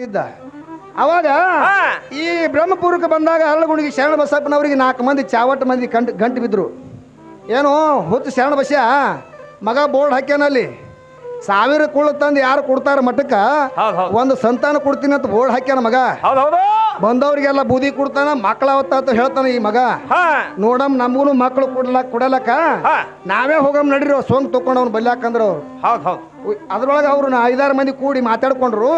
ಇದ್ದ ಅವಾಗ ಈ ಬ್ರಹ್ಮಪುರಕ್ಕೆ ಬಂದಾಗ ಹರಳಗುಣಿಗೆ ಶರಣ ಬಸಪ್ಪನವರಿಗೆ 4 ಮಂದಿ ಚಾವಟ್ಟು ಮಂದಿ ಗಂಟು ಬಿದ್ರು. ಏನು ಹುತ್ತು ಶರಣ ಬಸ್ಯ ಮಗ ಬೋರ್ಡ್ ಹಾಕ್ಯಾನಲ್ಲಿ 1000 ಕುಳ್ಳು ತಂದು ಯಾರು ಕೊಡ್ತಾರ ಮಠಕ್ಕೆ ಒಂದು ಸಂತಾನ ಕೊಡ್ತೀನಿ ಅಂತ ಬೋರ್ಡ್ ಹಾಕ್ಯಾನ ಮಗ. ಬಂದವ್ರಿಗೆಲ್ಲ ಬೂದಿ ಕೊಡ್ತಾನ ಮಕ್ಕಳ ಅವತ್ತ ಹೇಳ್ತಾನ ಈ ಮಗ. ನೋಡಮ್ ನಮಗೂ ಮಕ್ಕಳು ಕೊಡಲಕ್ಕ ನಾವೇ ಹೋಗಮ್ ನಡೀರಿ ಸೋಂಗ್ ತಕೊಂಡ್ ಅವ್ನು ಬಲ್ಯಾಕಂದ್ರ ಅವ್ರು. ಅದ್ರೊಳಗೆ ಅವ್ರು 5-6 ಮಂದಿ ಕೂಡಿ ಮಾತಾಡ್ಕೊಂಡ್ರು.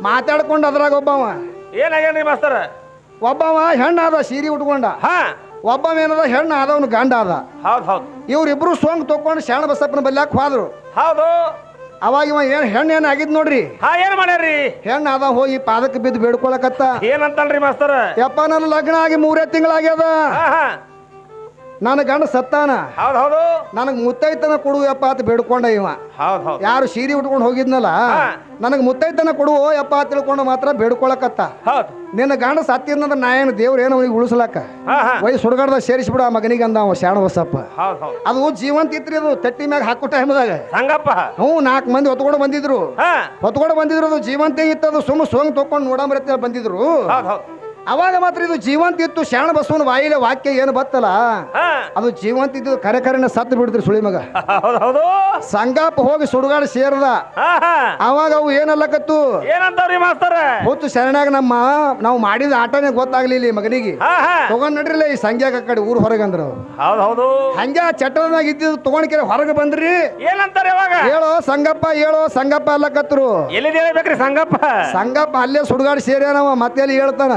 ಮಾತಾಡ್ಕೊಂಡು ಅದ್ರಾಗ ಒಬ್ಬವ ಹೆಣ್ಣ ಅದ ಸೀರೆ ಉಟ್ಕೊಂಡ, ಒಬ್ಬ ಏನದ ಹೆಣ್ಣ ಆದವನು ಗಂಡ ಅದ. ಇವ್ರಿಬ್ರು ಸೋಂಗ್ ತಕೊಂಡು ಶರಣ ಬಸಪ್ಪನ ಬಲ್ಯಾಕ ಹೋದ್ರು. ಅವಾಗ ಇವ ಹೆಣ್ಣು ಆಗಿದ್ ನೋಡ್ರಿ. ಏನ್ ಮಾಡ್ಯಾರಿ? ಹೆಣ್ಣು ಅದ ಹೋಗಿ ಪಾದಕ್ಕೆ ಬಿದ್ದು ಬೇಡ್ಕೊಳಕತ್ತ. ಏನಂತಲ್ರಿ ಮಾಸ್ತರ? ಯಪ್ಪ ನನ್ನ ಲಗ್ನ ಆಗಿ 3 ತಿಂಗಳಾಗ್ಯದ, ನನ್ನ ಗಂಡ ಸತ್ತಾನ, ನನಗ್ ಮುತ್ತೈತನ ಕೊಡು ಯಪ್ಪ ಅಂತ ಬೇಡ್ಕೊಂಡ ಇವ. ಯಾರು ಸೀರೆ ಉಟ್ಕೊಂಡು ಹೋಗಿದ್ನಲ್ಲ ನನಗ್ ಮುತ್ತೈತನ ಕೊಡು ಯಪ್ಪ ಅಂತ ತಿಳ್ಕೊಂಡು ಮಾತ್ರ ಬೇಡ್ಕೊಳಕತ್ತ. ನಿನ್ನ ಗಂಡ ಸತ್ತಿದ್ನಂದ್ರ ನಾ ಏನು ದೇವ್ರ ಏನೋ ಅವನಿಗೆ ಉಳಿಸ್ಲಕ್ಕ ವಯಸ್ಸು ಸುಡುಗಾಡ್ದಾಗ ಸೇರಿಸ್ಬಿಡ ಆ ಮಗನಿಗೆ ಅಂದ ಅವ ಶರಣ ಬಸಪ್ಪ. ಅದು ಜೀವಂತ ಇತ್ರಿ, ಅದು ತಟ್ಟಿ ಮ್ಯಾಗ ಹಾಕೋ ಟೈಮ್ದಾಗ. ಹ್ಞೂ 4 ಮಂದಿ ಹೊತ್ಕೊಂಡು ಬಂದಿದ್ರು. ಅದು ಜೀವಂತ ಇತ್ತದು. ಸುಮ್ಮ ಸೋಂಗ್ ತಕೊಂಡು ನೋಡಂಬ್ರತ್ತ ಬಂದಿದ್ರು. ಅವಾಗ ಮಾತ್ರ ಇದು ಜೀವಂತ ಇತ್ತು. ಶರಣ ಬಸವನ ಬಾಯಿಲೆ ವಾಕ್ಯ ಏನು ಬತ್ತಲ್ಲ ಅದು ಜೀವಂತ ಇದ್ದು ಕರೆನ ಸತ್ತು ಬಿಡಿದ್ರಿ ಸುಳಿ ಮಗ. ಸಂಗಾಪ ಹೋಗಿ ಸುಡುಗಾಡು ಸೇರದ. ಅವಾಗ ಅವು ಏನಲ್ಲಕತ್ತು ಹೊತ್ತು ಶರಣಾಗ ನಾವು ಮಾಡಿದ ಆಟನೇ ಗೊತ್ತಾಗ್ಲಿಲ್ಲ ಈ ಮಗನಿಗೆ. ತಗೊಂಡ್ ನಡ್ರಿಲ್ಲ ಈ ಸಂಗ್ಯಾಗ ಕಡೆ ಊರ್ ಹೊರಗಂದ್ರು. ಹಂಗ ಚಟ್ಟದಾಗ ಇದ್ದಿದ್ದು ತಗೊಂಡ್ ಕೆರೆ ಹೊರಗೆ ಬಂದ್ರಿ. ಹೇಳೋ ಸಂಗಪ್ಪ ಹೇಳೋ ಸಂಗಪ್ಪ ಅಲ್ಲಕತ್ರು. ಸಂಗಪ್ಪ ಅಲ್ಲೇ ಸುಡುಗಾಡು ಸೇರ್ಯಾನವ ಮತ್ತೆ ಅಲ್ಲಿ ಹೇಳ್ತಾನ.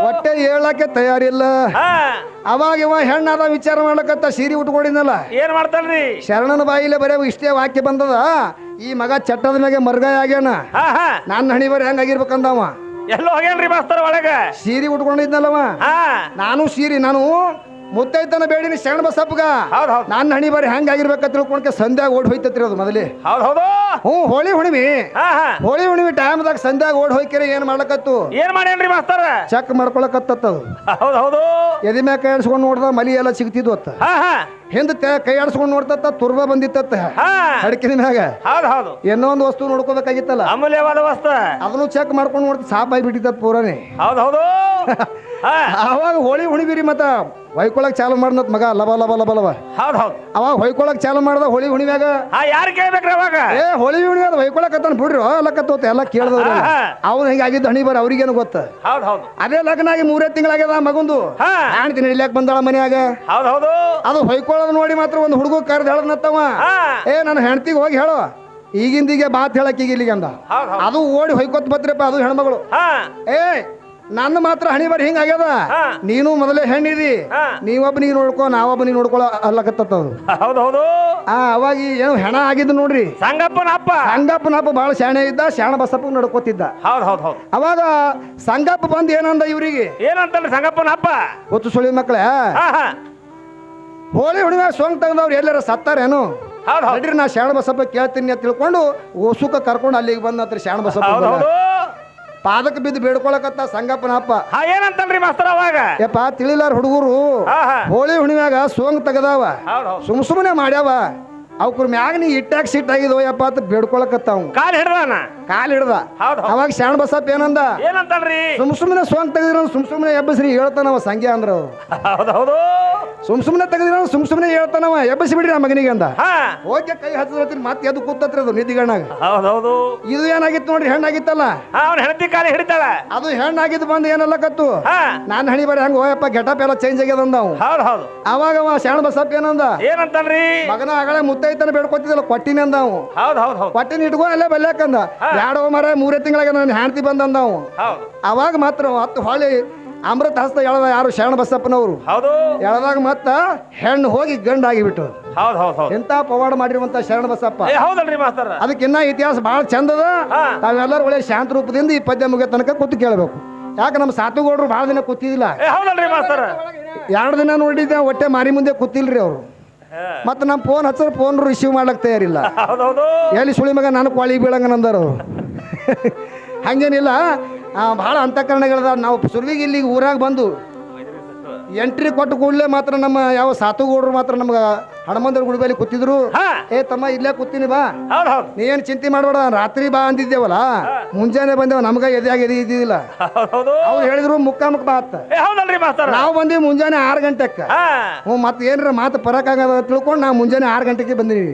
ಹೊಟ್ಟೆ ಹೇಳಕ್ಕೆ ತಯಾರಿಲ್ಲ. ಅವಾಗ ಇವ ಹೆಣ್ಣಾದ ವಿಚಾರ ಮಾಡ್ಲಕತ್ತ ಸೀರೆ ಉಟ್ಕೊಂಡಿದ್ನಲ್ಲ. ಏನ್ ಮಾಡ್ತಾನ್ರಿ? ಶರಣನ ಬಾಯಿಲೆ ಬರೇ ಇಷ್ಟೇ ವಾಕ್ಯ ಬಂದದ. ಈ ಮಗ ಚಟ್ಟದ ಮ್ಯಾಗೆ ಮರ್ಗಾಯ ಆಗ್ಯಾನ. ನನ್ನ ಹಣಿ ಬರೀ ಹೆಂಗಾಗಿರ್ಬೇಕಂದವ. ಎಲ್ಲೋ ಹೋಗ್ಯಾನ್ರಿ ಮಾಸ್ತರ ಒಳಗ. ಸೀರೆ ಉಟ್ಕೊಂಡಿದ್ನಲ್ಲವ. ನಾನು ಮುತ್ತೈತನ ಬೇಡಿನಿ ಶರಣ ಬಸಪ್ಪಗ. ನನ್ನ ಹಣಿ ಬರೀ ಹೆಂಗಾಗಿರ್ಬೇಕ ತಿಳ್ಕೊಂಡ್ಕೆ ಸಂಧ್ಯಾಗ ಓಡ್ ಹೋಯ್ತತ್ರಿ ಅದು ಮೊದಲೇ. ಹೋಳಿ ಹುಣಿವಿ ಟೈಮ್ದಾಗ ಸಂಧ್ಯಾಗ ಓಡ್ ಹೋಯ್ಕೆರೆ ಏನ್ ಮಾಡ್ಲಕತ್ತು? ಏನ್ ಮಾಡ್ಯಾನ್ರಿ ಮಾಸ್ತರ? ಚೆಕ್ ಮಾಡ್ಕೊಳಕತ್ತದು. ಎದಿ ಮ್ಯಾಗ ಕೈ ಆಡ್ಸ್ಕೊಂಡ್ ನೋಡ್ದ ಮಲಿ ಎಲ್ಲ ಸಿಗ್ತಿದ್ವತ್ತ. ಹಿಂದ ಕೈ ಆಡ್ಸ್ಕೊಂಡ್ ನೋಡ್ತತ್ತ ತುರ್ಬ ಬಂದಿತ್ತ ಅಡಕಿನ ಮ್ಯಾಗ. ಏನೋ ಒಂದು ವಸ್ತು ನೋಡ್ಕೋಬೇಕಾಗಿತ್ತಲ್ಲ, ಅಮೂಲ್ಯವಾದ ವಸ್ತು. ಅದನ್ನು ಚೆಕ್ ಮಾಡ್ಕೊಂಡ್ ನೋಡ್ತ ಸಾಪ್ ಆಗಿಬಿಟ್ಟಿತ್ತ ಪೂರಾನೇ. ಅವಾಗ ಹೋಳಿ ಹುಣಿಬಿರಿ ಮತ್ತ ಹೊಯ್ಕೊಳಕ್ ಚಾಲು ಮಾಡ್ನತ್ ಮಗ ಲಬ ಲಬ ಲಬ ಲಬ. ಅವಾಗ ಹೊಯ್ಕೊಳಕ್ ಚಾಲು ಮಾಡ್ದ ಹೋಳಿ ಹುಣಿಮ್ಯಾಗ. ಯಾರು ಕೇಳ್ಬೇಕ್ರಿ ಅವಾಗ? ಹೋಳಿ ಹುಣಿಮ್ಯಾಗ ಹೊಯ್ಕೊಳಕತ್ತಾನ ಬಿಡ್ರಿ ಅಲ್ಲಕತ್ತೋತ ಎಲ್ಲ ಕೇಳ್ದವ್ರ. ಅವ್ನು ಹಿಂಗಾಗಿದ್ದು ಹಣಿ ಬರ ಅವ್ರಿಗೇನು ಗೊತ್ತ. ಅದೇ ಲಗ್ನ ಆಗಿ 3 ತಿಂಗಳಾಗ್ಯದ ಮಗಂದು. ಹೆಣ್ತೀನಿ ಇಲ್ಯಾಕ್ ಬಂದಾಳ ಮನ್ಯಾಗ. ಅದು ಹೊಯ್ಕೊಳ್ಳೋದು ನೋಡಿ ಮಾತ್ರ ಒಂದು ಹುಡುಗ ಕರ್ದು ಹೇಳದ್ನತ್ತವ. ನನ್ನ ಹೆಣ್ತಿಗೆ ಹೋಗಿ ಹೇಳೋ ಈಗಿಂದಿಗೆ ಬಾತ್ ಹೇಳಕ್ ಈಗ ಇಲ್ಲಿಗೆ ಅಂದ. ಅದು ಓಡಿ ಹೊಯ್ಕೊತ್ ಬತ್ರಪ್ಪ ಅದು ಹೆಣ್ಮಗಳು. ನನ್ನ ಮಾತ್ರ ಹಣಿ ಬರಿ ಹಿಂಗಾಗ್ಯದ, ನೀನು ಮೊದಲೇ ಹೆಣ್ಣಿದಿ, ನೀವೊಬ್ಬನಿಗೆ ನೋಡ್ಕೊ ನಾವೊಬ್ಬನಿಗೆ ನೋಡ್ಕೊಳ್ಳೋ ಅಲ್ಲಕತ್ತದು. ಅವಾಗ ಏನು ಹೆಣ ಆಗಿದ್ದು ನೋಡ್ರಿ. ಸಂಗಪ್ಪನಪ್ಪ ಬಾಳ ಶಾಣೆ ಇದ್ದ, ಶರಣ ಬಸಪ್ಪ ನಡ್ಕೋತಿದ್ದ. ಅವಾಗ ಸಂಗಪ್ಪ ಬಂದ್ ಏನಂದ ಇವ್ರಿಗೆ. ಏನಂತ ಸಂಗಪ್ಪನಪ್ಪ? ಗೊತ್ತು ಸುಳಿ ಮಕ್ಳ, ಹೋಳಿ ಹುಣಿಮ್ಯಾಗ ಸೋಂಗ್ ತೆಗ್ದವ್ರು ಎಲ್ಲಾರ ಸತ್ತಾರೇನು ನಡ್ರಿ ನಾ ಶರಣ ಬಸಪ್ಪ ಕೇಳ್ತೀನಿ ಅಂತ ತಿಳ್ಕೊಂಡು ಓಸುಕ ಕರ್ಕೊಂಡು ಅಲ್ಲಿಗೆ ಬಂದತ್ರಿ ಶರಣ ಬಸಪ್ಪ. ಪಾದಕ್ಕೆ ಬಿದ್ದು ಬೇಡ್ಕೊಳಕತ್ತ ಸಂಗಪ್ಪನಪ್ಪ. ಏನಂತಲ್ರಿ ಮಾಸ್ತರ ಅವಾಗ? ಯಪ್ಪ ತಿಳಿಲಾರ ಹುಡುಗರು ಹೋಳಿ ಹುಣಿಮ್ಯಾಗ ಸೋಂಗ್ ತೆಗದಾವ, ಸುಮ್ಮನೆ ಮಾಡ್ಯಾವ, ಅವ್ರ ಮ್ಯಾಗ ನೀ ಇಟ್ಟಾಗ ಸಿಟ್ ಆಗಿದೋ ಯಪ್ಪ ಅಂತ ಬೇಡ್ಕೊಳಕತ್ತ. ಅವ್ ಕಾಲ್ ಹಿಡ್ದ. ಅವಾಗ ಶರಣ ಬಸಪ್ಪ ಏನಂದ? ಏನಂತಲ್ರಿ? ಸುಮ್ಮನೆ ಸೋಂಗ್ ತೆಗದಿರೋ ಸುಮ್ಮನೆ ಎಬ್ಬಸ್ರಿ ಹೇಳ್ತಾನವ ಸಂಗ್ಯಾ ಅಂದ್ರ. ಸುಮ್ಮನೆ ತೆಗದಿರೋ ಸುಮ್ಮನೆ ಹೇಳ್ತಾನವ, ಎಬ್ಬಸಿ ಬಿಡ್ರಿ ಆ ಮಗನಿಗೆ ಅಂದ. ಹೋಗಿ ಕೈ ಹಚ್ಚದ್ರತಿ ಮತ್ತೆ ಎದ್ದು ಕೂತತ್ರಿ ಅದು ನಿಧಿಗಣ್ಣಾಗ. ಇದು ಏನಾಗಿತ್ತು ನೋಡ್ರಿ, ಹೆಣ್ಣಾಗಿತ್ತಲ್ಲ ಹೆಣ್ತಿ ಕಾಲಿ ಹಿಡಿತಾಳ. ಅದು ಹೆಣ್ಣಾಗಿದ್ದು ಬಂದು ಏನಲ್ಲಕತ್ತು ನಾನು ಹಣಿ ಬರೀ ಹಂಗ ಹೋಯಪ್ಪ ಗೆಟಪ್ ಎಲ್ಲ ಚೇಂಜ್ ಆಗ್ಯದ ಅಂದ. ಅವಾಗ ಅವ ಶರಣ ಬಸಪ್ಪ ಏನಂದ? ಏನಂತಲ್ರಿ? ಮಗನ ಆಗಲೇ ಮುತ್ತೈತನ ಬೇಡ್ಕೊತಿದ್ದಲ್ಲ ಕೊಟ್ಟಿನಿ ಅಂದ. ಅವು ಕೊಟ್ಟಿನ ಇಟ್ಕೊ ಅಲ್ಲೇ ಬಲ್ಯಾಕಂದ. ಯಾಡೋ ಮರ 3 ತಿಂಗಳಾಗ ನನ್ನ ಹೆಣ್ತಿ ಬಂದಂದ. ಅವು ಅವಾಗ ಮಾತ್ರ ಹತ್ತು ಹೊಳಿ ಅಮೃತ ಹಸ್ತ ಎಳದ ಯಾರು ಶರಣ ಬಸಪ್ಪನವರು ಎಳದಾಗ ಮತ್ತ ಹೆಣ್ಣು ಹೋಗಿ ಗಂಡಾಗಿಬಿಟ್ಟು. ಎಂತ ಪವಾಡ ಮಾಡಿರುವಂತ ಶರಣ ಬಸಪ್ಪ. ಅದಕ್ಕಿನ್ನ ಇತಿಹಾಸ ಬಹಳ ಚಂದದ. ತಾವೆಲ್ಲರೂ ಒಳ್ಳೆ ಶಾಂತ ರೂಪದಿಂದ ಈ ಪದ್ಯ ಮುಗಿಯ ತನಕ ಕೂತು ಕೇಳಬೇಕು. ಯಾಕೆ ನಮ್ಮ ಸಾತುಗೌಡರು ಬಹಳ ದಿನ ಕೂತಿದಿಲ್ಲ, 2 ದಿನ ನೋಡಿದ್ದೆ, ಹೊಟ್ಟೆ ಮಾರಿ ಮುಂದೆ ಕೂತಿಲ್ರಿ ಅವ್ರು. ಮತ್ತ ನಮ್ಮ ಫೋನ್ ಹಚ್ಚರ ಫೋನ್ ರಿಸೀವ್ ಮಾಡ್ಲಕ್ ತಯಾರಿಲ್ಲ. ಎಲ್ಲಿ ಸುಳಿ ಮಗ ನಾನು ಕೊಳಿ ಬೀಳಂಗನಂದಾರ. ಹಂಗೇನಿಲ್ಲ, ಬಹಳ ಅಂತಃಕರಣಗಳದ. ನಾವು ಸುರ್ವಿಗೆ ಇಲ್ಲಿಗೆ ಊರಾಗ ಬಂದು ಎಂಟ್ರಿ ಕೊಟ್ಟು ಕೂಡಲೇ ಮಾತ್ರ ನಮ್ಮ ಯಾವ ಸಾತುಗೌಡರು ಮಾತ್ರ ನಮ್ಗೆ ಹನುಮಂತರ ಗುಡಿ ಮೇಲೆ ಕೂತಿದ್ರು. ಏ ತಮ್ಮ ಇಲ್ಲೇ ಕೂತೀನಿ ಬಾ, ನೀ ಏನು ಚಿಂತೆ ಮಾಡಬೇಡ, ರಾತ್ರಿ ಬಾ ಅಂದಿದ್ದೇವಲ್ಲ, ಮುಂಜಾನೆ ಬಂದೇವ, ನಮ್ಗ ಎದೆಯಾಗ ಎದೆ ಇದ್ದಿದ್ದಿಲ್ಲ. ಅವ್ರು ಹೇಳಿದ್ರು ಮುಕ್ಕ ಬಾ ಅಂತ. ನಾವು ಬಂದೀವಿ ಮುಂಜಾನೆ 6 ಗಂಟೆಕ್ಕೆ. ಮತ್ತೆ ಏನಾರ ಮಾತು ಪರಕ್ಕಾಗದ ತಿಳ್ಕೊಂಡು ನಾವು ಮುಂಜಾನೆ 6 ಗಂಟೆಗೆ ಬಂದಿವಿ.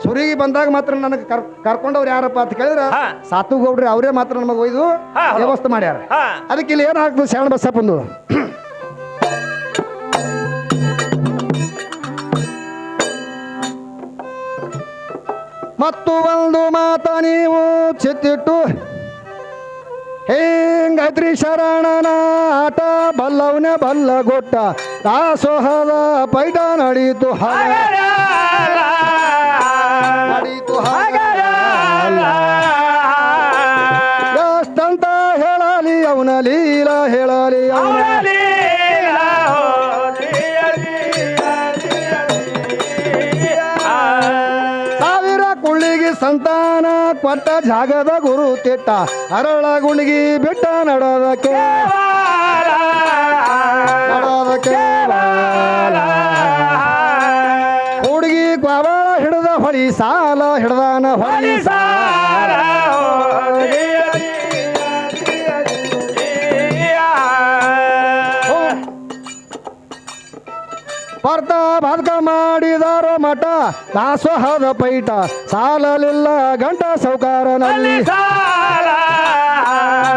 ಸುರಿಗೆ ಬಂದಾಗ ಮಾತ್ರ ನನಗೆ ಕರ್ಕೊಂಡವ್ರು ಯಾರಪ್ಪ ಅಂತ ಕೇಳಿದ್ರ ಸಾತುಗೌಡ್ರಿ ಅವರೇ ಮಾತ್ರ ನಮಗೆ ಒಯ್ದು ವ್ಯವಸ್ಥೆ ಮಾಡ್ಯಾರ. ಅದಕ್ಕೆ ಇಲ್ಲಿ ಏನಾಗ್ತದೆ ಶರಣ ಬಸಪ್ಪಂದು ಮತ್ತು ಒಂದು ಮಾತ ನೀವು ಚಿತ್ತಿಟ್ಟು ಹೆಂಗೈತ್ರಿ ಶರಣನ ಆಟ ಬಲ್ಲವನೇ ಬಲ್ಲ ಗೊಟ್ಟ ದಾಸೋಹದ ಪೈಟ ನಡೀತು ನಡೀತು ಎಷ್ಟಂತ ಹೇಳಲಿ ಅವನ ಲೀಲಾ ಹೇಳಲಿ ಅವನ ಸಂತಾನ ಕೊಟ್ಟ ಜಾಗದ ಗುರು ತಿಟ್ಟ ಅರಳ ಗುಣಿಗಿ ಬಿಟ್ಟ ನಡೋದಕ್ಕೆ ಹುಡುಗಿ ಕ್ವಾಬಳ ಹಿಡ್ದ ಹೊಳಿ ಸಾಲ ಹಿಡ್ದಾನ ಹೊಳಿ ಸಾಲ ಬರ್ತ ಬದ್ಕ ಮಾಡಿದಾರೋ ಮಠ ದಾಸೋಹದ ಪೈಟ ಸಾಲಲಿಲ್ಲ ಗಂಟ ಸೌಕಾರನಲ್ಲಿ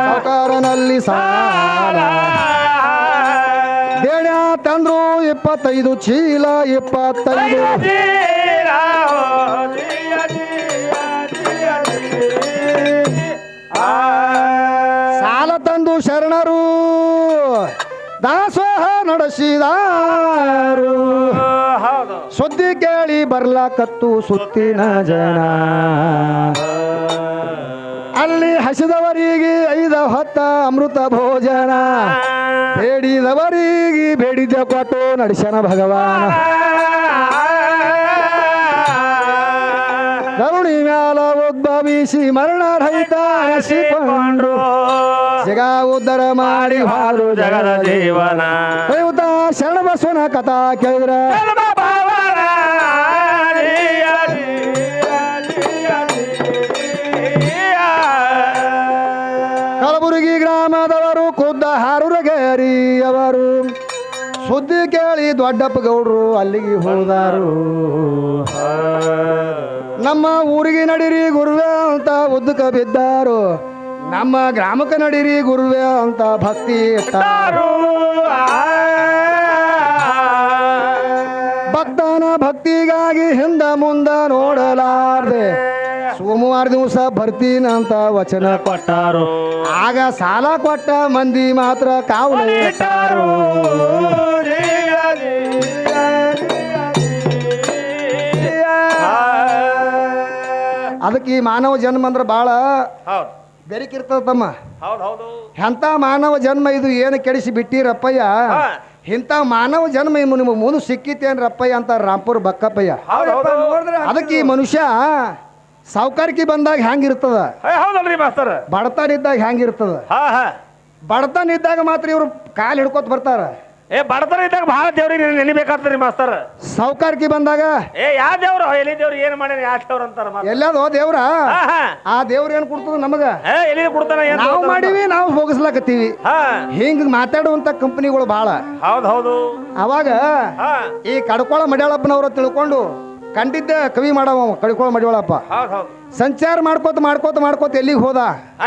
ಸೌಕಾರನಲ್ಲಿ ಸಾಲ ದೇಣ ತಂದ್ರು 25 ಚೀಲ 25 ಸಾಲ ತಂದು ಶರಣರು ದಾಸೋಹ ನಡೆಸಿದಾರು. ಸುದ್ದಿ ಕೇಳಿ ಬರ್ಲಾಕತ್ತು ಸುತ್ತಿನ ಜನ, ಅಲ್ಲಿ ಹಸಿದವರಿಗೆ 5 ಹೊತ್ತ ಅಮೃತ ಭೋಜನ, ಬೇಡಿದವರಿಗೆ ಬೇಡಿದ ಕೊಟ್ಟು ನಡೆಸನ ಭಗವಾನ. ಕರುಣಿ ಮ್ಯಾಲ ಉದ್ಭವಿಸಿ ಮರಣ ರಹಿತ ಹಸಿಕೊಂಡು ಜಗ ಉದ್ಧಾರ ಮಾಡಿ ಹಾರು ಜಗದ ಜೀವನ. ಶರಣ ಬಸವನ ಕಥಾ ಕೇಳಿದ್ರ ಕಲಬುರಗಿ ಗ್ರಾಮದವರು ಖುದ್ದ ಹಾರುರಗೇರಿಯವರು ಸುದ್ದಿ ಕೇಳಿ ದೊಡ್ಡಪ್ಪ ಗೌಡ್ರು ಅಲ್ಲಿಗೆ ಹೋದಾರು. ನಮ್ಮ ಊರಿಗೆ ನಡೀರಿ ಗುರುವೇ ಅಂತ ಉದ್ದಕ ಬಿದ್ದಾರು, ನಮ್ಮ ಗ್ರಾಮಕ್ಕೆ ನಡೀರಿ ಗುರುವೇ ಅಂತ ಭಕ್ತಿ ಇಟ್ಟಾರು. ಭಕ್ತನ ಭಕ್ತಿಗಾಗಿ ಹಿಂದ ಮುಂದ ನೋಡಲಾರ್ದೆ ಸೋಮವಾರ ದಿವಸ ಬರ್ತೀನಂತ ವಚನ ಕೊಟ್ಟಾರು. ಆಗ ಸಾಲ ಕೊಟ್ಟ ಮಂದಿ ಮಾತ್ರ ಕಾವಲು ಇಟ್ಟಾರು. ಅದಕ್ಕೆ ಈ ಮಾನವ ಜನ್ಮ ಅಂದ್ರೆ ಬಾಳ ಬೆರಿಕಿರ್ತದ ತಮ್ಮ. ಎಂತ ಮಾನವ ಜನ್ಮ ಇದು ಏನು ಕೆಡಿಸಿ ಬಿಟ್ಟಿರಪ್ಪಯ್ಯ, ಇಂಥ ಮಾನವ ಜನ್ಮ ನಿಮ್ಮ ಮುಂದೆ ಸಿಕ್ಕಿತೇನ್ರಪ್ಪಯ್ಯ ಅಂತ ರಾಂಪುರ್ ಬಕ್ಕಪ್ಪಯ್ಯ. ಅದಕ್ಕೆ ಈ ಮನುಷ್ಯ ಸಾವುಕಾರಿಕೆ ಬಂದಾಗ ಹೆಂಗಿರ್ತದ, ಬಡತನ ಇದ್ದಾಗ ಹೆಂಗಿರ್ತದ. ಬಡತನ ಇದ್ದಾಗ ಮಾತ್ರ ಇವ್ರು ಕಾಲು ಹಿಡ್ಕೊತ ಬರ್ತಾರ. ಬಡತನ ಇದ್ದಾಗ ಬಹಳ ದೇವ್ರಿಗೆ ನೆನಿಬೇಕಾಗ್ತದ್ರಿ ಮಾಸ್ತರ್. ಸಾವುಕಾರಿಕೆ ಬಂದಾಗ ಯಾವ ದೇವ್ರು ಎಲ್ಲಿ ದೇವ್ರು ಏನ್ ಮಾಡ್ಯಾರ ಯಾವ ದೇವ್ರ ಅಂತಾರ. ಎಲ್ಲದೋ ದೇವ್ರ, ಆ ದೇವ್ರ ಏನ್ ಕೊಡ್ತದ ನಮಗ, ಎಲ್ಲಿ ಕೊಡ್ತಾನ, ನಾವು ಮಾಡೀವಿ ನಾವು ಹೋಗಿಸ್ಲಾಕತ್ತೀವಿ. ಹಿಂಗ ಮಾತಾಡುವಂತ ಕಂಪನಿಗಳು ಬಹಳ. ಹೌದು. ಅವಾಗ ಈ ಕಡ್ಕೊಳ ಮಡ್ಯಾಳಪ್ಪನವ್ರ ತಿಳ್ಕೊಂಡು ಕಂಡಿದ್ದೆ ಕವಿ ಮಾಡವ ಕಡ್ಕೊಳ ಮಡ್ಯಾಳಪ್ಪ. ಸಂಚಾರ ಮಾಡ್ಕೋತ ಎಲ್ಲಿಗೆ ಹೋದ,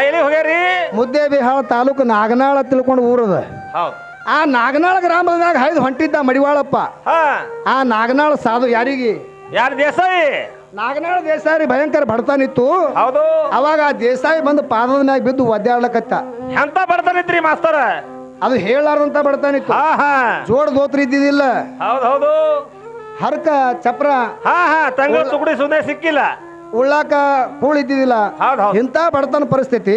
ಎಲ್ಲಿ ಹೋಗ್ಯಾರಿ, ಮುದ್ದೇಬಿಹಾಳ ತಾಲೂಕು ನಾಗನಾಳ ತಿಳ್ಕೊಂಡು ಊರದ. ಆ ನಾಗನಾಳ ಗ್ರಾಮದಾಗ ಹೈದು ಹೊಂಟಿದ್ದ ಮಡಿವಾಳಪ್ಪ. ಆ ನಾಗನಾಳ ಸಾಧು ಯಾರಿಗೆ, ಯಾರು ದೇಸಾಯಿ, ನಾಗನಾಳ ದೇಸಾಯಿ ಭಯಂಕರ ಬಡತಾನಿತ್ತು. ಹೌದು. ಅವಾಗ ಆ ದೇಸಾಯಿ ಬಂದು ಪಾದದ ಮ್ಯಾಗ ಬಿದ್ದು ಒದ್ದಾಡ್ಲಕತ್ತ. ಎಂತ ಬಡತಾನಿತ್ರಿ ಮಾಸ್ತರ, ಅದು ಹೇಳಾರ್ದಂತ ಬಡತಾನಿತ್ತು. ಜೋಡ್ ದೋತ್ರ ಇದ್ದಿದ್ದಿಲ್ಲ. ಹೌದು. ಹರ್ಕ ಚಪ್ರ ತಂಗ ತುಕಡಿ ಸುಮ್ಮನೆ ಸಿಕ್ಕಿಲ್ಲ, ಉಳ್ಳಾಕ ಕೂಳ್ ಇದ್ದಿದ್ದಿಲ್ಲ. ಇಂತ ಬಡತನ ಪರಿಸ್ಥಿತಿ.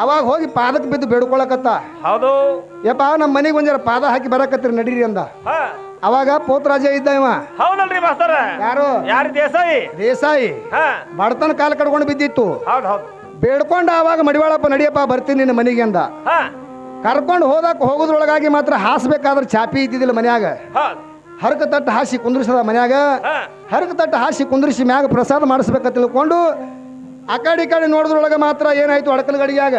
ಅವಾಗ ಹೋಗಿ ಪಾದಕ್ಕೆ ಬಿದ್ದು ಬೇಡ್ಕೊಳಕತ್ತ. ಹೌದು. ಯಪ್ಪ ನಮ್ಮ ಮನೆಗೆ ಒಂಜರ ಪಾದ ಹಾಕಿ ಬರಕತ್ರಿ ನಡೀರಿ ಅಂದ. ಅವಾಗ ಪೋತರಾಜ ಇದ್ದ ಇವ. ಹೌದಲ್ರಿ ಮಾಸ್ತರ. ಯಾರು ದೇಸಾಯಿ ಬಡತನ ಕಾಲ ಕಡ್ಕೊಂಡು ಬಿದ್ದಿತ್ತು. ಬೇಡ್ಕೊಂಡ ಅವಾಗ ಮಡಿವಾಳಪ್ಪ ನಡಿಯಪ್ಪ ಬರ್ತೀನಿ ನಿನ್ನ ಮನೆಗೆ ಅಂದ. ಕರ್ಕೊಂಡು ಹೋಗೋದ್ರೊಳಗಾಗಿ ಮಾತ್ರ ಹಾಸ್ಬೇಕಾದ್ರೆ ಚಾಪಿ ಇದ್ದಿದ್ದಿಲ್ಲ ಮನ್ಯಾಗ. ಹರಕ ತಟ್ಟು ಹಾಸಿ ಕುಂದ್ರಿಸದ ಮನ್ಯಾಗ. ಹರಕ ತಟ್ಟು ಹಾಸಿ ಕುಂದ್ರಿಸಿ ಮ್ಯಾಗ ಪ್ರಸಾದ ಮಾಡಿಸ್ಬೇಕ ತಿಳ್ಕೊಂಡು ಆ ಕಡೆ ಈ ಕಡೆ ನೋಡಿದ್ರೊಳಗೆ ಮಾತ್ರ ಏನಾಯ್ತು, ಅಡಕಲ್ ಗಡಿಯಾಗ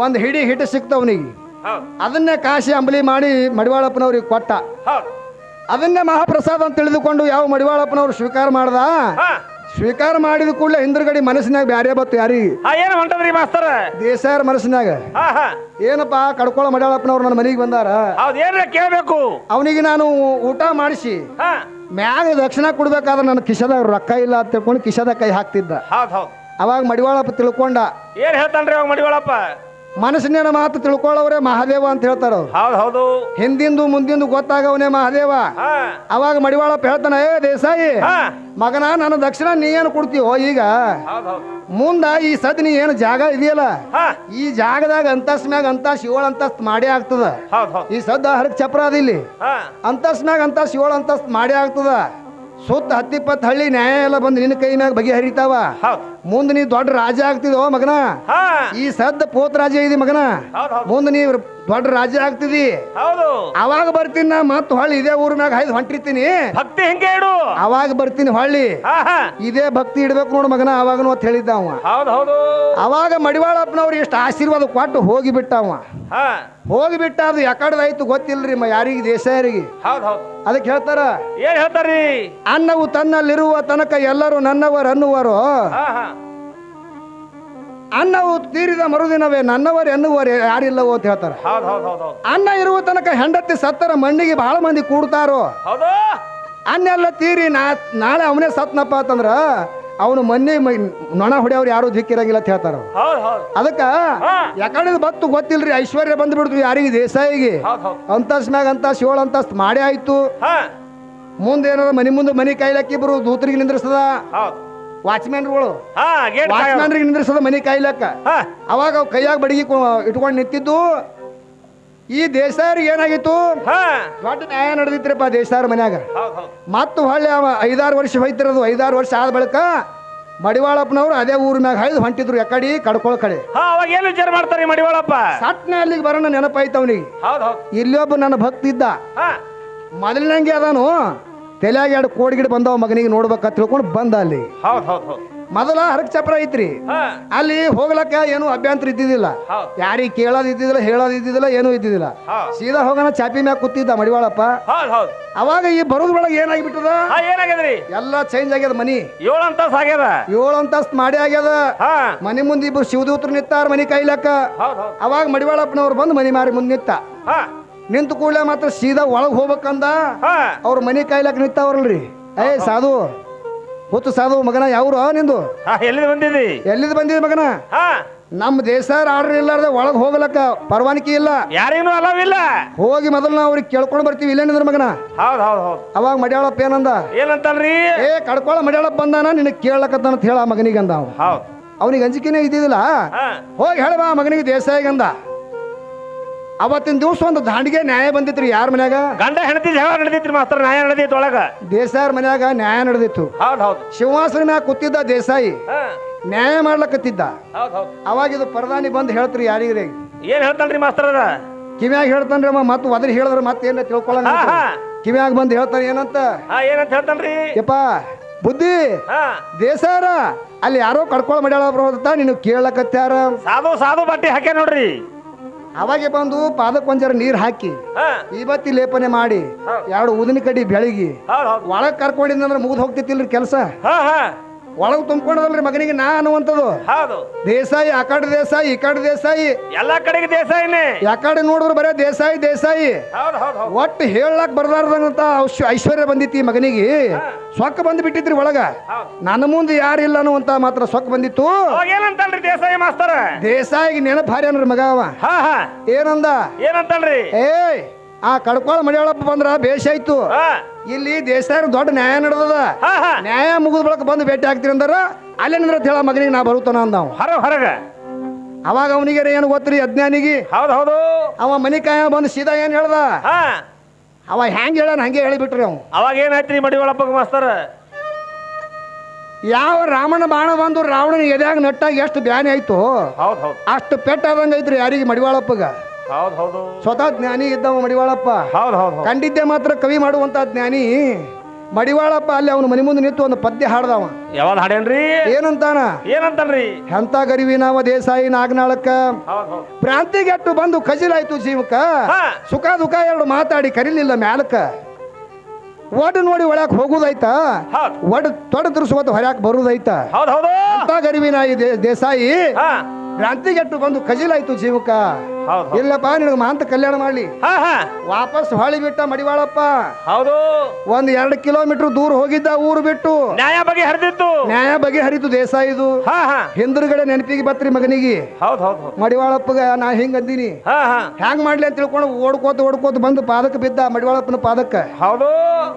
ಒಂದು ಹಿಡಿ ಹಿಟ್ಟು ಸಿಕ್ತವನಿಗೆ. ಅದನ್ನೇ ಕಾಶಿ ಅಂಬಲಿ ಮಾಡಿ ಮಡಿವಾಳಪ್ಪನವ್ರಿಗೆ ಕೊಟ್ಟ. ಅದನ್ನೇ ಮಹಾಪ್ರಸಾದ ಅಂತ ತಿಳಿದುಕೊಂಡು ಯಾವ ಮಡಿವಾಳಪ್ಪನವ್ರು ಸ್ವೀಕಾರ ಮಾಡ್ದ. ಸ್ವೀಕಾರ ಮಾಡಿದ ಕೂಡಲೇ ಹಿಂದ್ರಗಡಿ ಮನಸ್ಸಿನಾಗ ಬ್ಯಾರೆ ಬತ್ತು ಯಾರಿಗೆ ದೇಸಾಯರ ಮನಸ್ಸಿನಾಗ ಏನಪ್ಪಾ ಕಡ್ಕೊಳ್ಳೋ ಮಡಿವಾಳಪ್ಪನವ್ರು ನನ್ನ ಮನೆಗೆ ಬಂದಾರ, ಕೇಳಬೇಕು ಅವನಿಗೆ ನಾನು ಊಟ ಮಾಡಿಸಿ ಮ್ಯಾಗ ದಕ್ಷಿಣ ಕೊಡ್ಬೇಕಾದ್ರೆ ನನ್ನ ಕಿಶದಾಗ ರೊಕ್ಕ ಇಲ್ಲ ಅಂತ ತಿಳ್ಕೊಂಡು ಕಿಶದ ಕೈ ಹಾಕ್ತಿದ್ದ. ಅವಾಗ ಮಡಿವಾಳಪ್ಪ ತಿಳ್ಕೊಂಡ. ಏನ್ ಹೇಳ್ತಾನ್ರಿ ಅವಾಗ ಮಡಿವಾಳಪ್ಪ? ಮನಸ್ಸಿನ ಮಾತು ತಿಳ್ಕೊಳ್ಳೋರೆ ಮಹಾದೇವ ಅಂತ ಹೇಳ್ತಾರ. ಹೌದು ಹಿಂದಿಂದು ಮುಂದಿಂದು ಗೊತ್ತಾಗವನೇ ಮಹಾದೇವ. ಅವಾಗ ಮಡಿವಾಳಪ್ಪ ಹೇಳ್ತಾನ, ಏ ದೇಸಾಯಿ ಮಗನ ನನ್ನ ದಕ್ಷಿಣ ನೀ ಏನು ಕೊಡ್ತೀವೋ ಈಗ ಮುಂದ ಈ ಸದ್ ನೀ ಏನು ಜಾಗ ಇದೆಯಲ್ಲ ಈ ಜಾಗದಾಗ ಅಂತಸ್ ಮ್ಯಾಗ ಅಂತಸ್ 7 ಅಂತಸ್ತ್ ಮಾಡೇ ಆಗ್ತದ. ಈ ಸದ್ದ ಹರಕ್ ಚಪ್ರ ಅದ ಇಲ್ಲಿ ಅಂತಸ್ ಮ್ಯಾಗ ಅಂತಸ್ 7 ಅಂತಸ್ತ್ ಮಾಡೇ ಆಗ್ತದ. ಸುತ್ತ 10-20 ಹಳ್ಳಿ ನ್ಯಾಯ ಎಲ್ಲ ಬಂದು ನಿನ್ನ ಕೈ ಮ್ಯಾಗ ಬಗೆಹರಿತಾವ. ಮುಂದೆ ನೀ ದೊಡ್ಡ ರಾಜ ಆಗ್ತಿದೋ ಮಗನ. ಈ ಸದ್ದ ಪೋತ್ ರಾಜ ಇದೆ ಮಗನ, ಮುಂದೆ ನೀ ದೊಡ್ಡ ರಾಜ ಆಗ್ತಿದಿ. ಅವಾಗ ಬರ್ತೀನಿ ನಾ ಮತ್ ಹೊಳ್ಳಿ ಇದೇ ಊರ್ ಮ್ಯಾಗ ಹಾಯ್ದು ಹೊಂಟಿರ್ತೀನಿ. ಭಕ್ತಿ ಹೆಂಗೆ ಇಡು, ಅವಾಗ ಬರ್ತೀನಿ ಹೊಳ್ಳಿ ಇದೇ ಭಕ್ತಿ ಇಡ್ಬೇಕು ನೋಡು ಮಗನ ಅವಾಗನು ಅಂತ ಹೇಳಿದ್ದ ಅವ. ಅವಾಗ ಮಡಿವಾಳಪ್ಪನವ್ರು ಎಷ್ಟು ಆಶೀರ್ವಾದ ಕೊಟ್ಟು ಹೋಗಿಬಿಟ್ಟ ಅವ. ಹೋಗಿಬಿಟ್ಟ. ಅದು ಯಾಕಡ್ದಾಯ್ತು ಗೊತ್ತಿಲ್ರಿ ಯಾರಿಗೆ ದೇಸಾಯರಿಗೆ. ಅದಕ್ಕೆ ಹೇಳ್ತಾರ, ಏನ್ ಹೇಳ್ತಾರಿ? ಅನ್ನವು ತನ್ನಲ್ಲಿರುವ ತನಕ ಎಲ್ಲರೂ ನನ್ನವರು ಅನ್ನುವರು, ಅನ್ನವು ತೀರಿದ ಮರುದಿನವೇ ನನ್ನವರು ಎನ್ನುವರು ಯಾರಿಲ್ಲವೋ ಅಂತ ಹೇಳ್ತಾರ. ಅನ್ನ ಇರುವ ತನಕ ಹೆಂಡತಿ ಸತ್ತರ ಮಣ್ಣಿಗೆ ಬಹಳ ಮಂದಿ ಕೂಡ್ತಾರೋ. ಅನ್ನ ಎಲ್ಲ ತೀರಿ ನಾಳೆ ಅವನೇ ಸತ್ನಪ್ಪ ಅಂತಂದ್ರ ಅವನು ಮೊನ್ನೆ ನೊಣ ಹೊಡೆಯವ್ರು ಯಾರು ದಿಕ್ಕಿರಂಗಿಲ್ಲ ಅಂತ ಹೇಳ್ತಾರ. ಅದಕ್ಕ ಯಾಕಡೆ ಬತ್ತು ಗೊತ್ತಿಲ್ರಿ, ಐಶ್ವರ್ಯ ಬಂದ್ಬಿಡ್ತು ಯಾರಿಗೆ ದೇಸಾಯಿಗೆ. ಅಂತಸ್ ಮ್ಯಾಗ ಅಂತ 7 ಅಂತಸ್ತ್ ಮಾಡೇ ಆಯ್ತು. ಮುಂದೇನಾರ ಮನಿ ಕಾಯ್ಲಕ್ಕಿಬ್ರು ದೂತರಿಗೆ ನಿಂದ್ರಿಸದ, ವಾಚ್ಮ್ಯಾನ್ಗಳು ವಾಚ್ಮ್ಯಾನ್ರಿಗೆ ನಿಂದ್ರಿಸದ ಮನಿ ಕಾಯ್ಲಕ್ಕ. ಅವಾಗ ಅವ್ ಕೈಯಾಗ ಬಡಗಿ ಇಟ್ಕೊಂಡು ನಿಂತಿದ್ದು. ಈ ದೇಸಾಯರಿಗೆ ಏನಾಗಿತ್ತು, ದೊಡ್ಡ ನ್ಯಾಯ ನಡೆದಿತ್ರಿಪ್ಪ ದೇಸಾಯರ ಮನ್ಯಾಗ. ಮತ್ತು ಹೊಳ್ಳಿ 5-6 ವರ್ಷ ಹೋಯ್ತಿರೋದು. 5-6 ವರ್ಷ ಆದ ಬಳಿಕ ಮಡಿವಾಳಪ್ಪನವ್ರು ಅದೇ ಊರ್ ಮ್ಯಾಗ ಹಾಯ್ದು ಹೊಂಟಿದ್ರು ಎಕಡಿ ಕಡ್ಕೊಳ ಕಡೆ. ಅವಾಗ ಏನು ವಿಚಾರ ಮಾಡ್ತಾರೆ ಮಡಿವಾಳಪ್ಪ? ಸಟ್ನೆ ಅಲ್ಲಿಗೆ ಬರೋಣ ನೆನಪಾಯ್ತು ಅವನಿಗೆ. ಇಲ್ಲೊಬ್ಬ ನನ್ನ ಭಕ್ತಿ ಇದ್ದ, ಮೊದಲಿನಂಗೆ ಅದಾನು. ತಲೆಯಾಗ 2 ಕೋಡಿ ಗಿಡ ಬಂದವ ಮಗನಿಗೆ ನೋಡ್ಬೇಕ ತಿಳ್ಕೊಂಡು ಬಂದ. ಅಲ್ಲಿ ಮೊದಲ ಹರಕ್ ಚಪ್ರ ಐತ್ರಿ, ಅಲ್ಲಿ ಹೋಗ್ಲಕ್ಕ ಏನು ಅಭ್ಯಂತರ ಇದ್ದಿದ್ದಿಲ್ಲ. ಯಾರಿಗೆ ಕೇಳೋದ್ ಇದ್ದಿದ್ದಿಲ್ಲ, ಹೇಳೋದ್ ಇದ್ದಿದ್ದಿಲ್ಲ, ಏನೂ ಇದ್ದಿದ್ದಿಲ್ಲ. ಸೀದಾ ಹೋಗೋಣ ಚಾಪಿ ಮ್ಯಾಗ ಕೂತಿದ್ದ ಮಡಿವಾಳಪ್ಪ. ಅವಾಗ ಈ ಬರೋದ್ರೊಳಗೆ ಏನಾಗಿಬಿಟ್ಟದ, ಎಲ್ಲ ಚೇಂಜ್ ಆಗ್ಯದ. ಮನಿ 7 ಅಂತಸ್ತ್ ಆಗ್ಯದ. 7 ಅಂತಸ್ತ್ ಮಾಡೇ ಆಗ್ಯದ. ಮನಿ ಮುಂದೆ ಇಬ್ರು ಶಿವದೂತರು ನಿಂತಾರ ಮನಿ ಕಾಯ್ಲಕ್ಕ. ಅವಾಗ ಮಡಿವಾಳಪ್ಪನವ್ರು ಬಂದು ಮನಿ ಮಾರಿ ಮುಂದೆ ನಿಂತ. ನಿಂತು ಕೂಡಲೇ ಮಾತ್ರ ಸೀದಾ ಒಳಗ್ ಹೋಗ್ಬೇಕಂದ. ಅವ್ರ ಮನಿ ಕಾಯ್ಲಕ್ಕ ನಿಂತಾವ್ರಲ್ರಿ. ಏ ಸಾಧು ಹೊತ್ತು ಸಾಧು ಮಗನ ಯಾವ್ರು ನಿಂದು? ಎಲ್ಲಿದ್ ಬಂದಿದ್ ಮಗನ? ನಮ್ಮ ದೇಸಾಯರ ಆರ್ಡರ್ ಇಲ್ಲಾರ್ದೆ ಒಳಗ್ ಹೋಗ್ಲಕ್ಕ ಪರವಾನಗಿ ಇಲ್ಲ, ಯಾರಿಗೂ ಅಲವಿಲ್ಲ. ಹೋಗಿ ಮೊದಲು ನಾವು ಅವ್ರಿಗೆ ಕೇಳ್ಕೊಂಡು ಬರ್ತೀವಿ ಇಲ್ಲೇನಿದ್ರ ಮಗನ. ಅವಾಗ ಮಡಿಯಾಳಪ್ಪ ಏನಂತಾನ್ರಿ? ಏ ಕಡ್ಕೊಳ ಮಡಿಯಾಳಪ್ಪ ಬಂದಾನ ನಿನಗೆ ಕೇಳಕತ್ತ ಹೇಳ ಮಗನಿಗೆ ಅಂದ. ಅವನಿಗೆ ಅಂಜಿಕೆನೇ ಇದ್ದಿದ್ದಿಲ್ಲ. ಹೋಗಿ ಹೇಳ ಬಾ ಮಗನಿಗೆ ದೇಸಾಯಿಗಂದ. ಅವತ್ತಿನ ದಿವಸ ಒಂದು ದಾಂಡಿಗೆ ನ್ಯಾಯ ಬಂದಿತ್ರಿ. ಯಾರ ಮನ್ಯಾಗ? ಗಂಡ ಹೆಂಡತಿ ಜಗಳ ನಡೆದಿತ್ರಿ ಮಾಸ್ತರ. ನ್ಯಾಯ ನಡೆದಿತ್ತು ಒಳಗ. ದೇಸಾಯರ ಮನ್ಯಾಗ ನ್ಯಾಯ ನಡೆದಿತ್ತು. ಶಿವಾಸನ ಮ್ಯಾಗ ಕೂತಿದ್ದ ದೇಸಾಯಿ, ನ್ಯಾಯ ಮಾಡ್ಲಕತ್ತಿದ್ದ. ಅವಾಗ ಇದು ಪ್ರಧಾನಿ ಬಂದು ಹೇಳ್ತ್ರಿ ಯಾರಿಗ್ರಿ? ಏನ್ ಹೇಳ್ತಾನ್ರಿ ಮಾಸ್ತರ? ಕಿವ್ಯಾಗ ಹೇಳ್ತಾನ್ರಿ. ಮತ್ ಒದರಿ ಹೇಳಿದ್ರ ಮತ್ತೇನ ತಿಳ್ಕೊಳ್ಳ. ಕಿವ್ಯಾಗ ಬಂದು ಹೇಳ್ತಾನ ಏನಂತ ಹೇಳ್ತಾನ್ರಿ? ಯಪ್ಪ ಬುದ್ಧಿ ದೇಸಾಯರ ಅಲ್ಲಿ ಯಾರೋ ಕಡ್ಕೊಳ ಮಾಡ್ಯಾಳ ಬರೋದ ನೀನು ಕೇಳಕತ್ಯಾರ. ಸಾಧು ಬಟ್ಟೆ ಹಾಕ್ಯ ನೋಡ್ರಿ. ಅವಾಗೆ ಬಂದು ಪಾದಕ್ಕೆ ಒಂಜರ ನೀರ್ ಹಾಕಿ ಇವತ್ತಿ ಲೇಪನೆ ಮಾಡಿ 2 ಉದಿನ ಕಡಿ ಬೆಳಗಿ ಒಳಗ್ ಕರ್ಕೊಂಡಿದ್ದಂದ್ರೆ ಮುಗಿದು ಹೋಗ್ತಿತ್ತಿಲ್ರಿ ಕೆಲಸ. ಒಳಗ್ ತುಂಬ್ಕೊಂಡದಲ್ರಿ ಮಗನಿಗೆ ನಾ ಅನ್ನುವಂಥದ್ದು. ದೇಸಾಯಿ ಆ ಕಡೆ ದೇಸಾಯಿ ಈ ಕಡೆ ದೇಸಾಯಿ, ಎಲ್ಲಾ ಕಡೆಗೆ ದೇಸಾಯಿನೇ. ಯಾಕಡೆ ನೋಡಿದ್ರು ಬರೇ ದೇಸಾಯಿ ದೇಸಾಯಿ. ಒಟ್ಟು ಹೇಳಕ್ ಬರ್ದಾರ್ದಂತ ಐಶ್ವರ್ಯ ಬಂದಿತ್ತು ಈ ಮಗನಿಗೆ. ಸೊಕ್ಕ ಬಂದು ಬಿಟ್ಟಿದ್ರಿ ಒಳಗ. ನನ್ನ ಮುಂದೆ ಯಾರಿಲ್ಲ ಅನ್ನುವಂತ ಮಾತ್ರ ಸೊಕ್ಕ ಬಂದಿತ್ತು. ದೇಸಾಯಿ ಮಾಸ್ತರ ದೇಸಾಯಿಗೆ ನೆನಪು ಭಾರಿ ಅನ್ರಿ ಮಗ ಅವ. ಏನಂತಲ್ರಿ? ಏ ಆ ಕಡ್ಕೊಳ ಮಡಿಯಾಳಪ್ಪ ಬಂದ್ರ ಬೇಷ್ ಆಯ್ತು. ಇಲ್ಲಿ ದೇಸಾಯ ದೊಡ್ಡ ನ್ಯಾಯ ನಡೆದದ. ನ್ಯಾಯ ಮುಗಿದ ಬಳಕ ಬಂದು ಭೇಟಿ ಆಗ್ತೀರಿ ಅಂದಾರ. ಅಲ್ಲೇ ನಿಂದ್ರ ಹೇಳ ಮಗನಿಗೆ ನಾ ಬರುತ್ತಾನ ಅಂದ ಹೊರಗ. ಅವಾಗ ಅವನಿಗೆ ಏನು ಗೊತ್ತ್ರಿ ಅಜ್ಞಾನಿಗೆ. ಅವ ಮನಿ ಕಾಯ ಬಂದು ಸೀದಾ ಏನ್ ಹೇಳ್ದ, ಅವ ಹೆಂಗ್ ಹೇಳ ಹಂಗೆ ಹೇಳಿಬಿಟ್ರಿ. ಅವ್ ಅವಾಗ ಏನಾಯ್ತ್ರಿ ಮಡಿವಾಳಪ್ಪ ಮಾಸ್ತರ? ಯಾವ ರಾಮನ ಬಾಣ ಬಂದು ರಾವಣನ ಎದ್ಯಾಗ ನಟ್ಟಾಗ ಎಷ್ಟು ಬ್ಯಾನಿ ಆಯ್ತು ಅಷ್ಟು ಪೆಟ್ಟಾದಂಗ ಐತ್ರಿ ಯಾರಿಗೆ ಮಡಿವಾಳಪ್ಪಗ. ಹೌದ್ ಹೌದು ಸ್ವತಃ ಜ್ಞಾನಿ ಇದ್ದವ ಮಡಿವಾಳಪ್ಪ. ಹೌದ್ ಹೌದು ಕಂಡಿದ್ದೆ ಮಾತ್ರ ಕವಿ ಮಾಡುವಂತ ಜ್ಞಾನಿ ಮಡಿವಾಳಪ್ಪ. ಅಲ್ಲಿ ಅವನ ಮನೆ ಮುಂದೆ ನಿಂತು ಒಂದು ಪದ್ಯ ಹಾಡ್ದವ. ಯಾವಾಗ ಹಾಡೇನ್ರಿ? ಏನಂತಾನ? ಏನಂತನ್ರಿ? ಎಂತ ಗರಿವಿ ನಾವ ದೇಸಾಯಿ ನಾಗನಾಳಕ್ಕ ಹೌದ್ ಹೌದ್ ಪ್ರಾಂತಿಗೆಟ್ಟು ಬಂದು ಕಜಿಲಾಯ್ತು ಜೀವಕ್ಕ. ಹಾ. ಸುಖ ದುಃಖ ಎರಡು ಮಾತಾಡಿ ಕರಿಲಿಲ್ಲ ಮ್ಯಾಲಕ್ಕ. ಒಡ್ ನೋಡಿ ಒಳಕ್ ಹೋಗುದೈತ, ಹೌದ್ ಒಡ್ ತೊಡ ತಿರ್ಸುವತ್ತು ಹೊರ್ಯಾಕ್ ಬರುದೈತ. ಹೌದ್ ಹೌದು ಎಂತ ಗರಿವಿನ ಈ ದೇಸಾಯಿ ಹಾ ಭ್ರಾಂತಿಗೆಟ್ಟು ಬಂದು ಕಜಿಲಾಯ್ತು ಜೀವಕ್ಕ. ಹೌದ್ ಹೌದ್ ಇಲ್ಲಪ್ಪ ನಿನಗೆ ಮಾಂತ ಕಲ್ಯಾಣ ಮಾಡ್ಲಿ. ಹಾ ಹಾ ವಾಪಸ್ ಹೊಳಿ ಬಿಟ್ಟ ಮಡಿವಾಳಪ್ಪ. ಹೌದು 1-2 ಕಿಲೋಮೀಟರ್ ದೂರ ಹೋಗಿದ್ದ ಊರು ಬಿಟ್ಟು. ನ್ಯಾಯ ಬಗ್ಗೆ ಹರಿದಿತ್ತು. ನ್ಯಾಯ ಬಗೆ ಹರಿತು ದೇಸಾಯಿದು. ಹಾ ಹಾ ಹಿಂದ್ರಗಡೆ ನೆನಪಿಗೆ ಬತ್ರಿ ಮಗನಿಗೆ. ಹೌದ್ ಹೌದ್ ಹೌದ್ ಮಡಿವಾಳಪ್ಪಗ ನಾ ಹಿಂಗ್ ಅಂದಿನಿ ಹಾ ಹಾ ಹ್ಯಾಂಗ್ ಮಾಡ್ಲಿ ಅಂತ ತಿಳ್ಕೊಂಡು ಓಡ್ಕೋತ ಬಂದು ಪಾದಕ್ಕೆ ಬಿದ್ದ ಮಡಿವಾಳಪ್ಪನ ಪಾದಕ್ಕ. ಹೌದು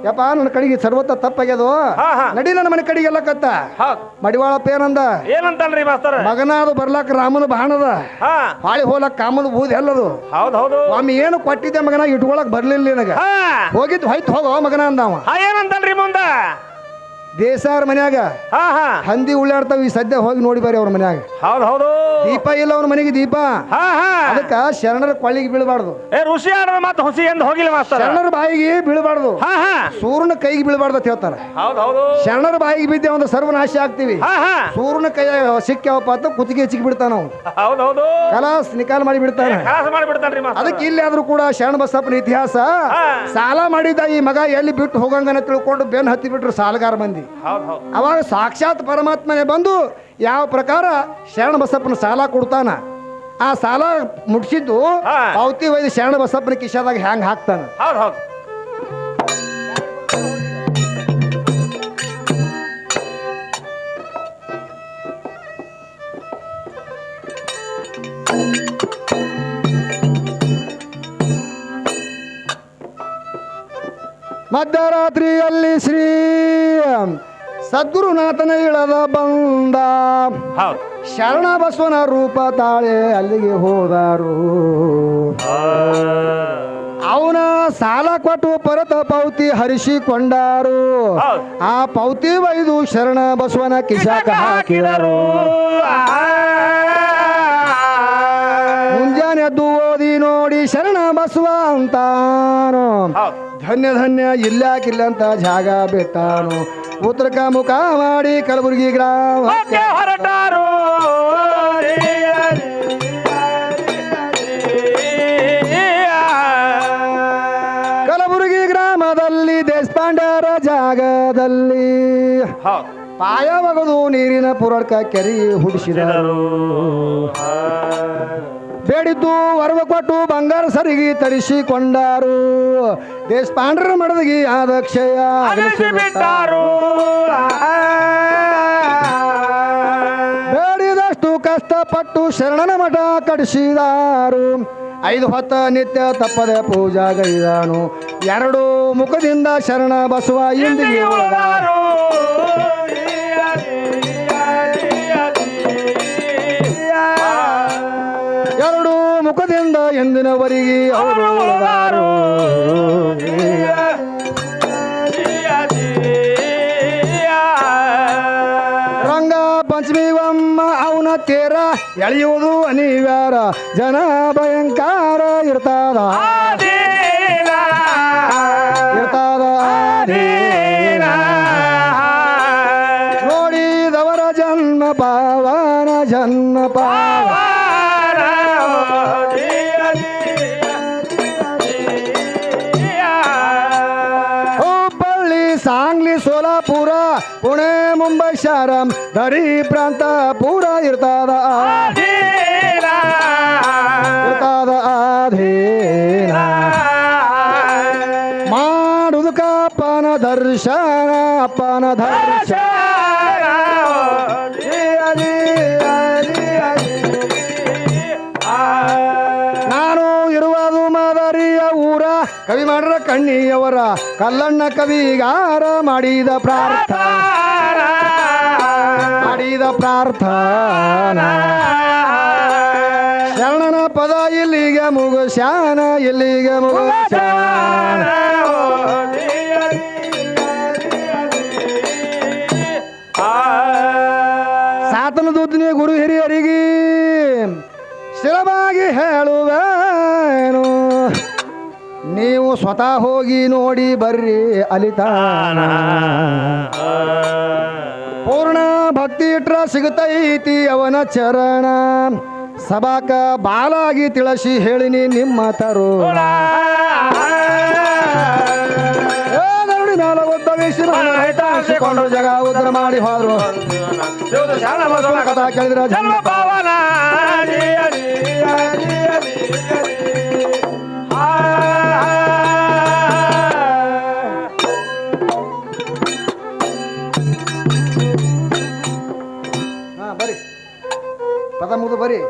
ಯಪ್ಪ ನನ್ನ ಕಡೆಗೆ ಸರ್ವತ್ತ ತಪ್ಪಾಗ್ಯದು, ಹಾ ಹಾ ನಡಿ ನನ್ನ ಮನೆ ಕಡೆಗೆಲ್ಲ ಕತ್ತ. ಹೌದ್ ಮಡಿವಾಳಪ್ಪ ಏನಂದ? ಏನಂತನ್ರಿ ಮಾಸ್ತರ? ಮಗನಾದು ಬರ್ಲಾಕ ರಾಮನ ಬಾಣದ, ಹಾ ಹಾಳಿ ಹೋಲಕ್ ಕಾಮನ ಬೂದ್ ಎಲ್ಲದು. ಹೌದ್ ಹೌದು ಒಮ್ಮೆ ಏನು ಕೊಟ್ಟಿದ್ದೆ ಮಗನ ಇಟ್ಕೊಳಕ್ ಬರ್ಲಿಲ್ಲ ನಿನಗ. ಹಾ ಹೋಗಿದ್ದು ಹೋಯ್ತು ಹೋಗೋ ಮಗನ ಅಂದವ. ಹಾ ಏನಂತನ್ರಿ ಮುಂದ? ದೇಸಾರ ಮನ್ಯಾಗ ಹಾ ಹಾ ಹಂದಿ ಉಳ್ಳಾಡ್ತಾವ, ಈ ಸದ್ಯ ಹೋಗಿ ನೋಡಿ ಬರ್ರಿ ಅವ್ರ ಮನ್ಯಾಗ. ಹೌದ್ ಹೌದು ದೀಪ ಇಲ್ಲ ಅವ್ರ ಮನೆಗೆ ದೀಪ. ಹಾ ಹಾ ಅದಕ್ಕ ಶರಣರ ಕೊಳ್ಳಿಗೆ ಬೀಳಬಾರ್ದು, ಏ ಋಷಿ ಆಡದ ಮಾತು ಹುಸಿ ಎಂದು ಹೋಗಿಲ್ಲ ಮಾಸ್ತರ. ಶರಣರ ಬಾಯಿಗೆ ಬೀಳಬಾರ್ದು, ಹಾ ಹಾ ಸೂರ್ಯನ ಕೈಗೆ ಬೀಳಬಾರ್ದು ಅಂತ ಹೇಳ್ತಾರ. ಹೌದ್ ಹೌದು ಶರಣರ ಬಾಯಿಗೆ ಬಿದ್ದೆ ಒಂದು ಸರ್ವನಾಶ ಆಗ್ತೀವಿ. ಹಾ ಹಾ ಸೂರ್ಯನ ಕೈ ಸಿಕ್ಕ್ಯಾವಪ್ಪ ಅಂತ ಕುತ್ತಿಗೆ ಹೆಚ್ಚಿಗೆ ಬಿಡ್ತಾನ ಅವ್ನು. ಹೌದ್ ಹೌದು ಕಲಾಸ್ ನಿಕಾಲ್ ಮಾಡಿ ಬಿಡ್ತಾನೆ. ಖಾಸ ಮಾಡಿಬಿಡ್ತಾನ್ರಿ ಮಾಸ್ತರ. ಅದಕ್ಕೆ ಇಲ್ಲಿ ಆದ್ರೂ ಕೂಡ ಶರಣ ಬಸಪ್ಪನ ಇತಿಹಾಸ. ಹಾ. ಸಾಲ ಮಾಡಿದ ಈ ಮಗ ಎಲ್ಲಿ ಬಿಟ್ಟು ಹೋಗಂಗನ ತಿಳ್ಕೊಂಡು ಬೆನ್ ಹತ್ತಿ ಬಿಟ್ರು ಸಾಲಗಾರ ಮಂದಿ. ಹೌದ್ ಹೌದ್ ಅವಾಗ ಸಾಕ್ಷಾತ್ ಪರಮಾತ್ಮನೇ ಬಂದು ಯಾವ ಪ್ರಕಾರ ಶರಣ ಬಸಪ್ಪನ ಸಾಲ ಕೊಡ್ತಾನ, ಆ ಸಾಲ ಮುಟ್ಸಿದ್ದು ಹಾ. ಪಾವತಿ ಒಯ್ದು ಶರಣ ಬಸಪ್ಪನ ಕಿಶಾದಾಗ ಹ್ಯಾಂಗ್ ಹಾಕ್ತಾನ. ಹೌದ್ ಹೌದ್ ಮಧ್ಯರಾತ್ರಿಯಲ್ಲಿ ಶ್ರೀ ಸದ್ಗುರುನಾಥನ ಇಳದ ಬಂದ, ಹೌದ್ ಶರಣ ಬಸವನ ರೂಪ ತಾಳೆ ಅಲ್ಲಿಗೆ ಹೋದಾರು. ಅವನ ಸಾಲ ಕೊಟ್ಟು ಪರತ ಪೌತಿ ಹರಿಸಿಕೊಂಡಾರು. ಹೌದ್ ಆ ಪೌತಿ ಒಯ್ದು ಶರಣ ಬಸವನ ಕಿಶಾಕ ಹಾಕಿದರು. ಮುಂಜಾನೆ ಎದ್ದು ಓದಿ ನೋಡಿ ಶರಣ ಬಸವ ಅಂತಾನು. ಹೌದ್ ಧನ್ಯ ಧನ್ಯ ಇಲ್ಲಾಕಿಲ್ಲ ಅಂತ ಜಾಗ ಬಿಟ್ಟಾನು. ಉತ್ತರಕ ಮುಖ ಮಾಡಿ ಕಲಬುರಗಿ ಗ್ರಾಮ ಮತ್ತೆ ಹೊರಟಾರು. ಕಲಬುರಗಿ ಗ್ರಾಮದಲ್ಲಿ ದೇಶಪಾಂಡ್ಯರ ಜಾಗದಲ್ಲಿ ಹೌದ್ ಪಾಯ ಒಗದು ನೀರಿನ ಪುರಡ್ಕ ಕೆರೆ ಹುಡಿಸಿದರು. ಬೇಡಿದ್ದು ವರವ ಕೊಟ್ಟು ಬಂಗಾರ ಸರಿಗೆ ತರಿಸಿಕೊಂಡಾರು. ದೇಶಪಾಂಡ್ರ ಮಡದಗಿ ಆದ ಕ್ಷಯ ಬಿಟ್ಟಾರು. ಬೇಡಿದಷ್ಟು ಕಷ್ಟಪಟ್ಟು ಶರಣನ ಮಠ ಕಟ್ಟಿಸಿದಾರು. 5 ಹೊತ್ತ ನಿತ್ಯ ತಪ್ಪದೆ ಪೂಜಾಗೈದಾನು. 2 ಮುಖದಿಂದ ಶರಣ ಬಸವ ಇಂದಿಗೆ ಉಳಿದಾರು. ಎರಡು ಮುಖದಿಂದ ಎಂದಿನವರೆಗೆ ಅವರು ಉಳಿದಾರು. ರಂಗ ಪಂಚಮಿ ಒಮ್ಮ ಅವನ ತೇರ ಎಳೆಯುವುದು ಅನಿವಾರ. ಜನ ಭಯಂಕರ ಇರ್ತಾದ ಇರ್ತಾದ ನೋಡಿದವರ ಜನ್ಮ ಪಾವನ ಜನ್ಮ ಪಾವ. ಹುಬ್ಬಳ್ಳಿ ಸಾಂಗ್ಲಿ ಸೋಲಾಪುರ ಪುಣೆ ಮುಂಬೈ ಶಾರಂ ದರಿ ಪ್ರಾಂತ ಪೂರ ಇರ್ತಾದ ಇರ್ತಾದ ಅಧೀನ. ಮಾಡುವುದಕ್ಕ ಅಪ್ಪನ ದರ್ಶನ ಅಪ್ಪನ ದರ್ಶನ. ನಾನು ಇರುವುದು ಮಾದರಿಯ ಊರ ಕವಿ ಮಾಡ್ರ ಕಣ್ಣಿಯವರ ಕಲ್ಲಣ್ಣ ಕವಿಗಾರ ಮಾಡಿದ ಪ್ರಾರ್ಥನಾ ಮಾಡಿದ ಪ್ರಾರ್ಥನಾ. ಶರಣನ ಪದ ಇಲ್ಲಿಗೆ ಮುಗುಸ್ಯಾನ ಇಲ್ಲಿಗೆ ಮುಗುಸ್ಯಾನ. ಸಾತನ ದೂತನಿ ಗುರು ಹಿರಿಯರಿಗೆ ಶಿರ ಸುಲಭವಾಗಿ ಹೇಳುವೇನು ನೀವು ಸ್ವತಃ ಹೋಗಿ ನೋಡಿ ಬರ್ರಿ ಅಲಿತಾನ ಪೂರ್ಣ ಭಕ್ತಿ ಇಟ್ರ ಸಿಗುತ್ತೈತಿ ಅವನ ಚರಣ ಸಭಾಕ ಬಾಲಾಗಿ ತಿಳಿಸಿ ಹೇಳಿನಿ ನಿಮ್ಮ ತರುಣ ಮ್ಯಾಲ ಉದ್ಭವಿಸಿ ಹಾಕಿಕೊಂಡು ಜಗ ಉದ್ರ ಮಾಡಿ ಹೋದ್ರು ಕಥಾ ಕೇಳಿದ್ರ ಜನ್ಮ ಪಾವನ ಹಾ ಬರಿ ಪದ ಮುಗಿದು ಬರಿ